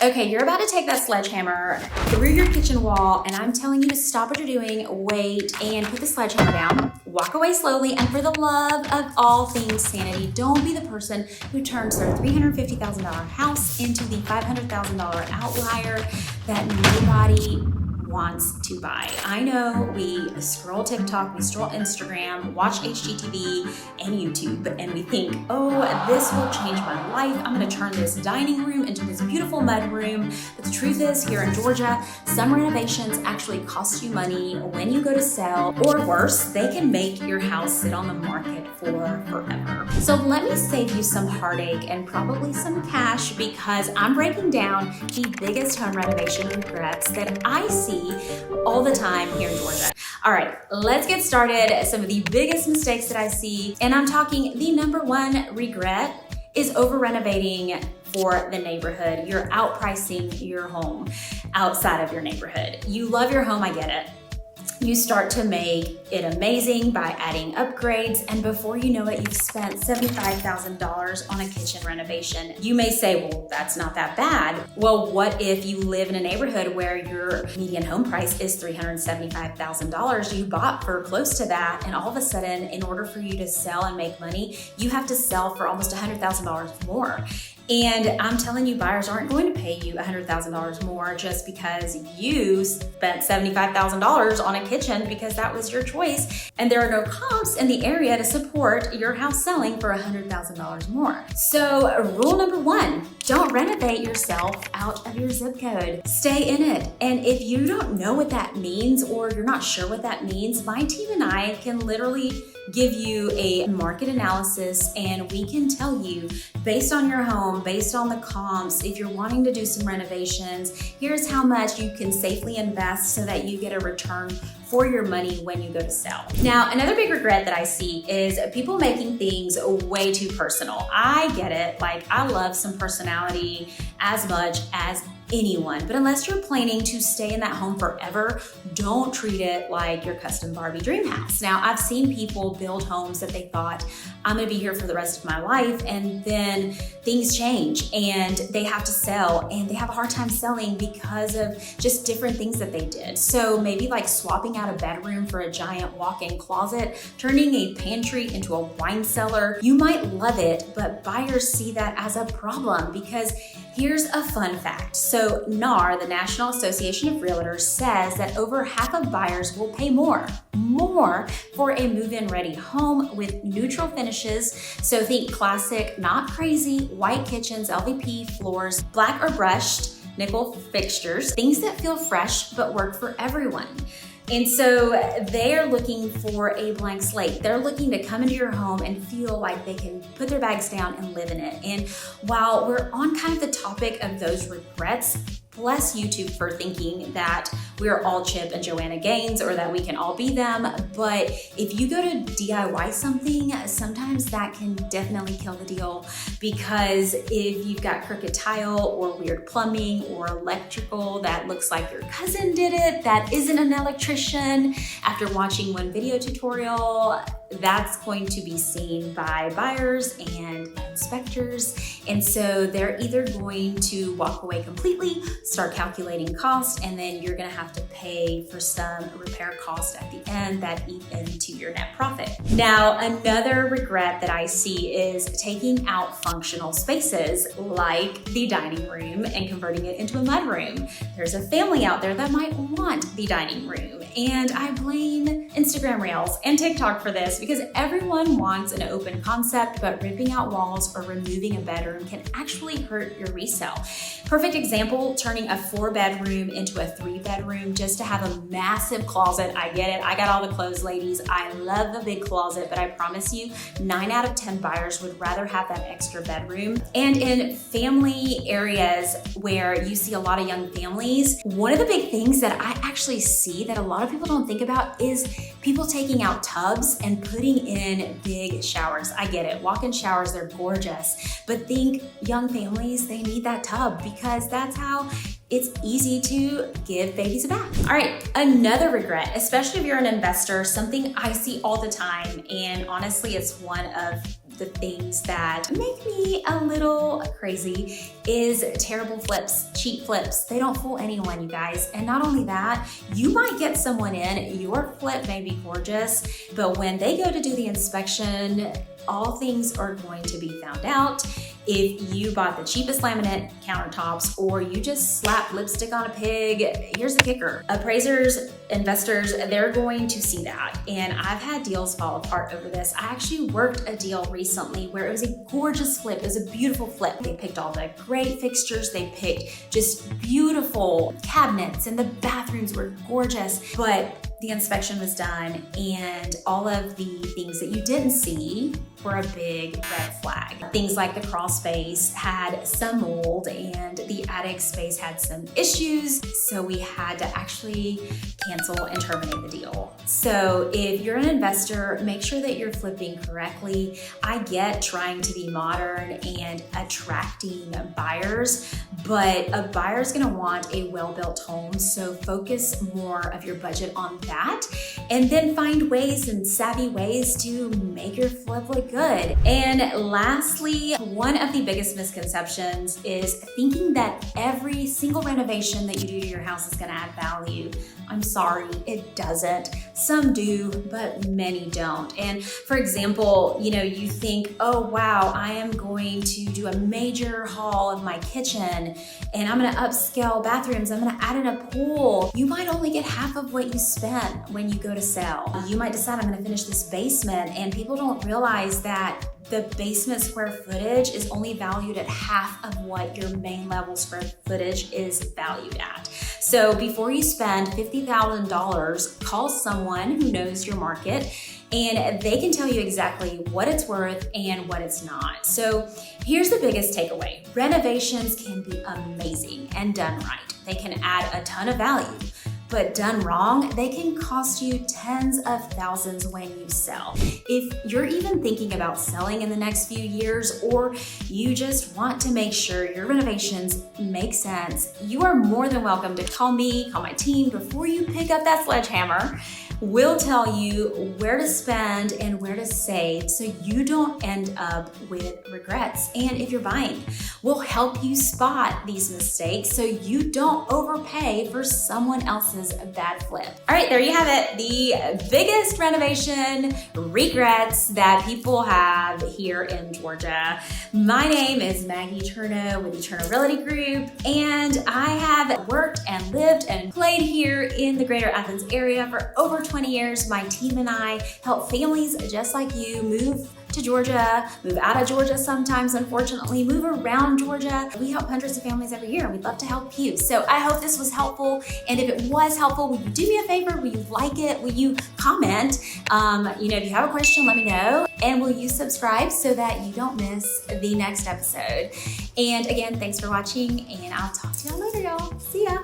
Okay, you're about to take that sledgehammer through your kitchen wall, and I'm telling you to stop what you're doing, wait, and put the sledgehammer down. Walk away slowly, and for the love of all things sanity, don't be the person who turns their $350,000 house into the $500,000 outlier that nobody wants to buy. I know we scroll TikTok, we scroll Instagram, watch HGTV and YouTube, and we think, oh, this will change my life. I'm gonna turn this dining room into this beautiful mud room. But the truth is, here in Georgia, some renovations actually cost you money when you go to sell, or worse, they can make your house sit on the market for forever. So let me save you some heartache and probably some cash, because I'm breaking down the biggest home renovation regrets that I see all the time here in Georgia. All right, let's get started. Some of the biggest mistakes that I see, and I'm talking the number one regret is over renovating for the neighborhood. You're outpricing your home outside of your neighborhood. You love your home, I get it. You start to make it amazing by adding upgrades, and before you know it, you've spent $75,000 on a kitchen renovation. You may say, well, that's not that bad. Well, what if you live in a neighborhood where your median home price is $375,000? You bought for close to that, and all of a sudden, in order for you to sell and make money, you have to sell for almost $100,000 more. And I'm telling you, buyers aren't going to pay you $100,000 more just because you spent $75,000 on a kitchen because that was your choice. And there are no comps in the area to support your house selling for $100,000 more. So rule number one, don't renovate yourself out of your zip code. Stay in it. And if you don't know what that means, or you're not sure what that means, my team and I can literally give you a market analysis, and we can tell you based on your home, based on the comps, if you're wanting to do some renovations, here's how much you can safely invest so that you get a return for your money when you go to sell. Now, another big regret that I see is people making things way too personal. I get it, like I love some personality as much as anyone, but unless you're planning to stay in that home forever, don't treat it like your custom Barbie dream house. Now, I've seen people build homes that they thought, I'm gonna be here for the rest of my life, and then things change and they have to sell, and they have a hard time selling because of just different things that they did. So maybe like swapping out a bedroom for a giant walk-in closet, turning a pantry into a wine cellar. You might love it, but buyers see that as a problem, because here's a fun fact. So NAR, the National Association of Realtors, says that over half of buyers will pay more for a move-in ready home with neutral finishes. So think classic, not crazy, white kitchens, LVP floors, black or brushed nickel fixtures, things that feel fresh but work for everyone. And so they're looking for a blank slate. They're looking to come into your home and feel like they can put their bags down and live in it. And while we're on kind of the topic of those regrets, bless YouTube for thinking that we're all Chip and Joanna Gaines, or that we can all be them. But if you go to DIY something, sometimes that can definitely kill the deal, because if you've got crooked tile or weird plumbing or electrical that looks like your cousin did it, that isn't an electrician, after watching one video tutorial, that's going to be seen by buyers and inspectors. And so they're either going to walk away completely, start calculating cost, and then you're gonna have to pay for some repair cost at the end that eat into your net profit. Now, another regret that I see is taking out functional spaces like the dining room and converting it into a mudroom. There's a family out there that might want the dining room, and I blame Instagram Reels and TikTok for this, because everyone wants an open concept, but ripping out walls or removing a bedroom can actually hurt your resale. Perfect example, turning a 4-bedroom into a 3-bedroom just to have a massive closet. I get it, I got all the clothes, ladies. I love a big closet, but I promise you, 9 out of 10 buyers would rather have that extra bedroom. And in family areas where you see a lot of young families, one of the big things that I actually see that a lot of people don't think about is people taking out tubs and putting in big showers. I get it, walk-in showers, they're gorgeous, but think young families, they need that tub, because that's how it's easy to give babies a bath. All right, another regret, especially if you're an investor, something I see all the time, and honestly, it's one of the things that make me a little crazy is terrible flips, cheap flips. They don't fool anyone, you guys. And not only that, you might get someone in, your flip may be gorgeous, but when they go to do the inspection, all things are going to be found out. If you bought the cheapest laminate countertops or you just slapped lipstick on a pig, here's the kicker. Appraisers, investors, they're going to see that. And I've had deals fall apart over this. I actually worked a deal recently where it was a gorgeous flip. It was a beautiful flip. They picked all the great fixtures. They picked just beautiful cabinets and the bathrooms were gorgeous. But the inspection was done and all of the things that you didn't see were a big red flag. Things like the crawl space had some mold and the attic space had some issues, so we had to actually cancel and terminate the deal. So if you're an investor, make sure that you're flipping correctly. I get trying to be modern and attracting buyers, but a buyer's gonna want a well-built home, so focus more of your budget on that and then find ways and savvy ways to make your flip look good. And lastly, one of the biggest misconceptions is thinking that every single renovation that you do to your house is gonna add value. I'm sorry, it doesn't. Some do, but many don't. And for example, you think, oh wow, I am going to do a major haul of my kitchen and I'm gonna upscale bathrooms, I'm gonna add in a pool. You might only get half of what you spent when you go to sell. You might decide I'm gonna finish this basement, and people don't realize that the basement square footage is only valued at half of what your main level square footage is valued at. So before you spend $50,000, call someone who knows your market and they can tell you exactly what it's worth and what it's not. So here's the biggest takeaway. Renovations can be amazing and done right. They can add a ton of value. But done wrong, they can cost you tens of thousands when you sell. If you're even thinking about selling in the next few years, or you just want to make sure your renovations make sense, you are more than welcome to call me, call my team before you pick up that sledgehammer. We'll tell you where to spend and where to save so you don't end up with regrets. And if you're buying, we'll help you spot these mistakes so you don't overpay for someone else's bad flip. All right, there you have it. The biggest renovation regrets that people have here in Georgia. My name is Maggie Turno with the Turno Realty Group, and I have worked and lived and played here in the greater Athens area for over 20 years. My team and I help families just like you move to Georgia, move out of Georgia sometimes, unfortunately, move around Georgia. We help hundreds of families every year, and we'd love to help you. So I hope this was helpful, and if it was helpful, will you do me a favor? Will you like it? Will you comment? If you have a question, let me know, and will you subscribe so that you don't miss the next episode? And again, thanks for watching, and I'll talk to y'all later, y'all. See ya.